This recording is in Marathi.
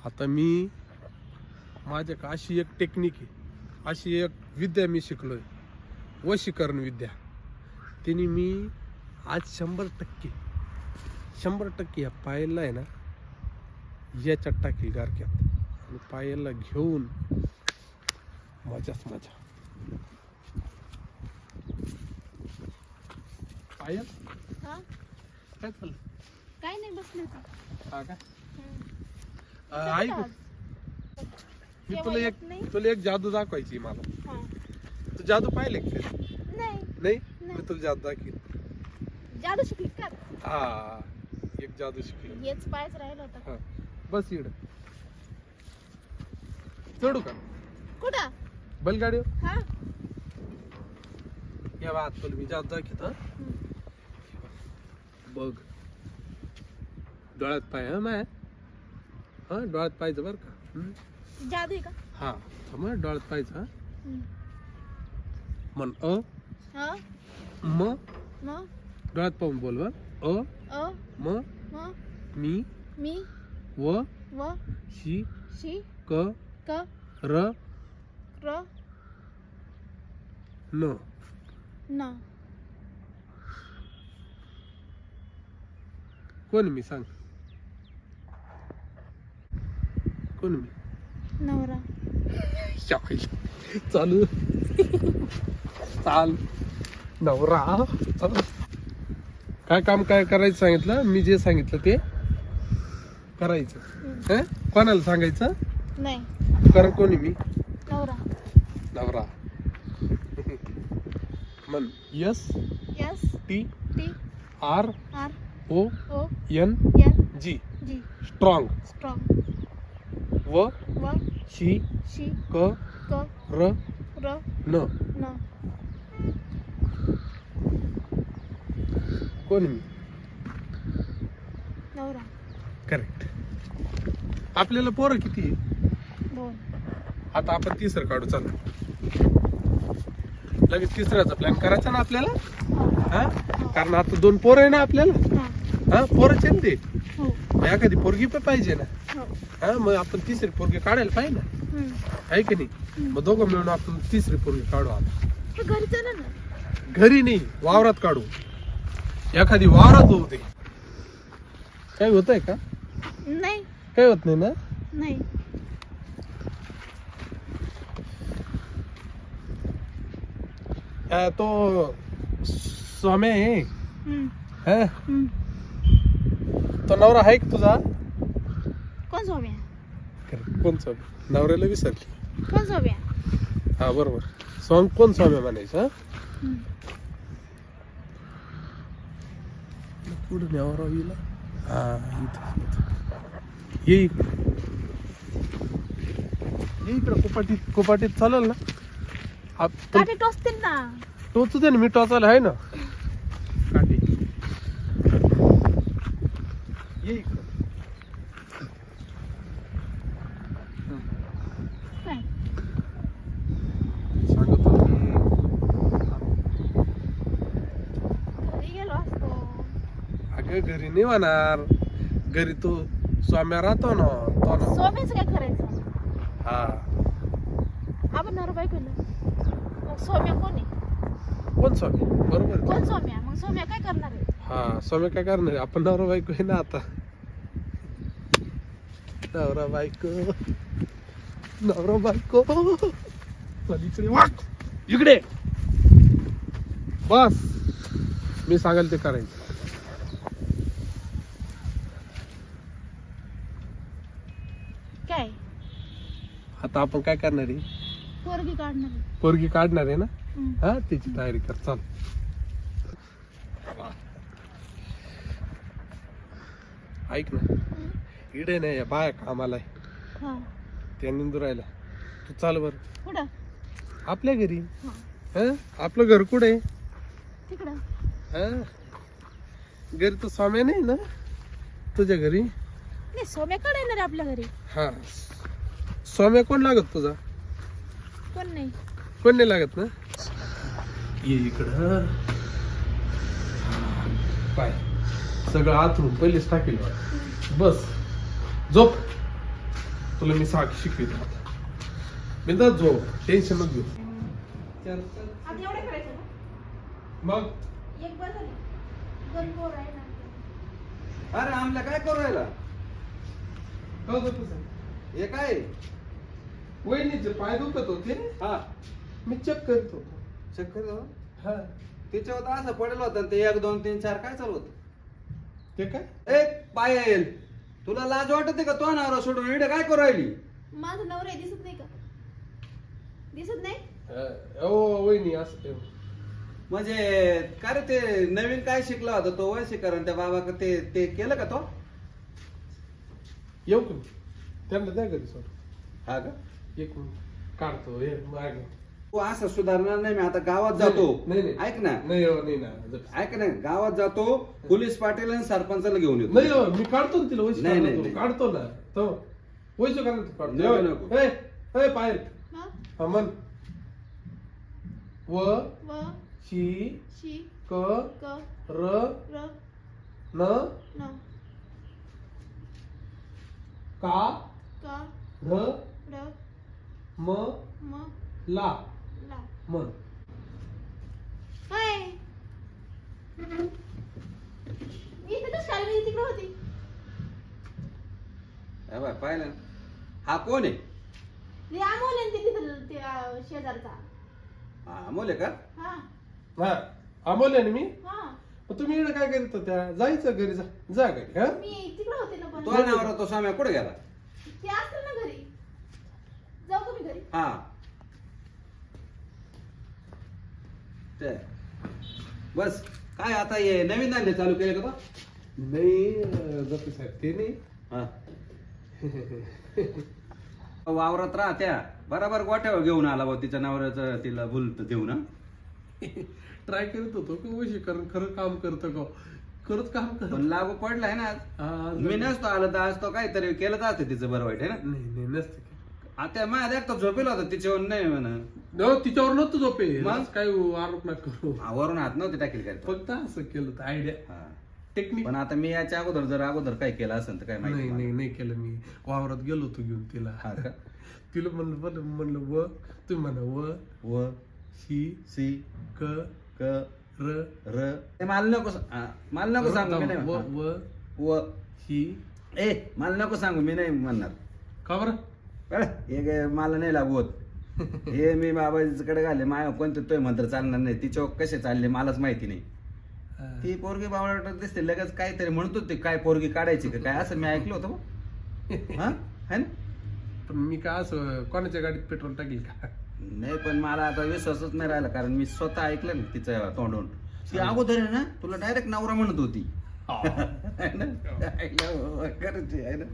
आता मी माझ्या अशी एक टेक्निक आहे, अशी एक विद्या मी शिकलोय, वशीकरण विद्या. तिने मी आज 100% या पायलला आहे ना याच्यात टाकील गारक्यात आणि पायलला घेऊन मजाच मजा. पायल हा काय चाललं? काय नाही बसले होते. हा का? कुठं ऐक आज? मी केव्हा तुला येत नाही? तुला एक जादू दाखवायची मला. हा. तू जादू पाहिले का? नाही नाही मी तुला जादू दाखवीन. जादू शिकली का? हा एक जादू शिकलो. हेच पायच राहिलं होतं. हा बस इकडं चढू का कुठं? बैलगाडीवर? हा या बा तुला मी जादू दाखवत. बघ डोळ्यात पाय. हा माय हा डोळ्यात पाहायचं बरं का. जादू आहे का? हा थांब हं, डोळ्यात पाहायचं. हा हम्म. म्हण हा म मग डोळ्यात पाहून बोल बा. अ म मग मी मी व व शी शी क क र र न. न कोण मी सांग? कोण मी? नवरा. चालू चाल नवरा. काय काम काय करायचं सांगितलं मी, जे सांगितलं ते करायचं. हं? कोणाला सांगायचं? नाही कारण कोणी मी? नवरा. नवरा. मन S S T T R R O O N N G G strong. Strong. व व शी शी क क र र न. न कोण मी? नवरा. करेक्ट. आपल्याला पोरं किती आहे? 2. आता आपण तिसरं काढू. चला लगेच तिसऱ्याचा प्लॅन करायचा ना आपल्याला. हा कारण आता 2 पोरं आहे ना आपल्याला. हा हा पोरच आहे ना ते. हो एखादी पोरगी पण पाहिजे ना. हो. हा मग आपण तिसरी पोरगी काढायला पाहिजे ना. हम्म. आहे की नाही? मग दोघं मिळून आपण तिसरी पोरगी काढू. आता तर घरी चला ना. घरी नाही वावरात काढू. एखादी वावरात होऊ दे. काही होत आहे का? नाही काही होत नाही ना. नाही तो स्वामी आहे. हम्म. हा? हम्म. तो नवरा आहे का तुझा? कोण सोम्या? कोण स्वामी? नवऱ्याला विसरली. कोण सोम्या? हा बरोबर. कोण स्वामी म्हणायचं? हा हम्म. पुढे न्यावरा येईल. हा इथं ये इकडे. ये इकडे कोपाटीत चालेल ना. काटे टोचतील ना. टोचू दे ना, मी टोचायला आहे ना काठी. ये इकडे. काय? सांगतो मी. घरी गेलो असतो. अगं घरी नाही होणार. घरी तो स्वाम्या राहतो ना. तो ना. सोम्याचं काय करायचं? हा आपण नवरा बायको ना. मग सोम्या कोण आहे? कोण स्वामी? बरोबर आहे. कोण सोम्या? मग सोम्या काय करणार आहे? हा स्वामी काय करणार आहे? आपण नवरा बायको आहे ना आता. नवरा बायको नवरा बायको. इकडे वाट. इकडे बस. मी सांगाल ते करायचं. काय? आता आपण काय करणार आहे? पोरगी काढणार आहे. पोरगी काढणार आहे ना. हम्म. हा त्याची तयारी कर. चाल ऐक ना. इकडे नाही या बाया कामाला आहे. हा त्या निंदू राहिला. तू चाल बर कुठं? आपल्या घरी. हा हा आपलं घर कुठे? तिकडं. हा घरी तर स्वामी नाही ना तुझ्या घरी. नाही सोम्या काढ येणार आहे आपल्या घरी. हा स्वामी कोण लागत तुझा? कोण नाही. कोण नाही लागत ना. ये इकडं. पाय सगळं आतून पहिलेच टाकेल. बस झोप. तुला मी शिकवितो आता बिंदास जो टेन्शन नको घेऊ आता एवढं करायचं ना मग एक बस झाली दोन पोर आहे ना अरे आमला काय करू राहिला कळत होतं सर. हे काय वहिनीचे पाय दुखत होते हा मी चेक करत होतो चक्कर जाऊ हा त्याच्यावर तर असं पडेल होतं ते 1 2 3 4 काय चालू होतं ते काय ए पायल तुला लाज वाटते का तो नवरा सोडून इकडे काय करू राहिली माझं नवरा आहे, दिसत नाही का दिसत नाही ओ वहिनी असं ते. म्हणजे काय रे ते नवीन काय शिकला होता तो वैशिकरण त्या बाबा ते ते केलं का तो येऊ का मी? त्यांना द्या घरी सोड हा का एक मिनिट काढतो हे मागे तू असं सुधारणार नाही मी आता गावात जातो नाही, नाही. ऐक ना नाही हो नाही ना ऐक ना गावात जातो पोलीस पाटील आणि सरपंचाला घेऊन येतो नाही हो मी काढतो ना तिला वैशिक नाही, नाही, नाही. काढतो ना तो वैशिक नको, काढतो नको. ए पायल हा हा मन व व शी शी क क र र न न का का र र म म ला ला मन हाय मी इथं शाळेत तिकडे होती पाहिलं ना? हा कोण आहे ते अमोल आहे ते तिथं ते शेजारचा हा अमोल आहे का हा हा अमोल आहे ना मी हा मग तुम्ही इकडे काय करीत होत्या जायचं घरी जा घरी हा मी तिकडे होते ना पण तो नवरा तो साम्या कुठे गेला ते असतं ना घरी जाऊ का मी घरी हा ते बस काय आता हे नवीन धंदे चालू केले का बा नाही जपी साहेब ते नाही हा वावरात राहत्या बराबर गोठ्यावर घेऊन आला बा तिच्या नवऱ्याचं तिला भुलत देऊन हा ट्राय करत होतो की वशीकरण खरं काम करतं का खरंच काम करत पण लागू पडलाय ना आज. मी नसतो आलं तर आज तो काहीतरी केलं तर असतं तिचं बरं वाईट आहे ना नाही नाही नसतं की. आता माझ्या एकटा झोपेला होता तिच्यावर नाही म्हणा न, तिच्यावर नव्हतं झोपे मग? काय आरोप नका करू वरून हात नव्हते टाकेल काय फक्त असं केलं तर आयडिया हा. टेक्निक पण आता मी याच्या अगोदर जर अगोदर काय केलं असेल तर काय माहिती नाही मला. नाही नाही केलं मी वावरात गेलो होतो घेऊन तिला हा का तिला म्हणलं व तुम्ही म्हणा व व शी सी क क र र ते मला नको मला नको सांगू मी नाही व म्हणणार. व व ही ए मला नको सांगू मी नाही म्हणणार का बरं कळलं? हे काय मला नाही लागू होत हे मी बाबाजीकडे घाले माया कोणते तोय मंत्र चालणार नाही तिच्या कसे चालले मलाच माहिती नाही ती पोरगी बाबा दिसते लगेच काहीतरी म्हणतो ते काय पोरगी काढायची का काय असं मी ऐकलं होतं बा. हा है ना पण मी काय असं कोणाच्या गाडीत पेट्रोल टाकील का नाही पण मला आता विश्वासच नाही राहिला कारण मी स्वतः ऐकलं ना तिचं तोंडून ती अगोदर आहे ना तुला डायरेक्ट नवरा म्हणत होती है ना? ऐकलं, हो, खरंच आहे, है ना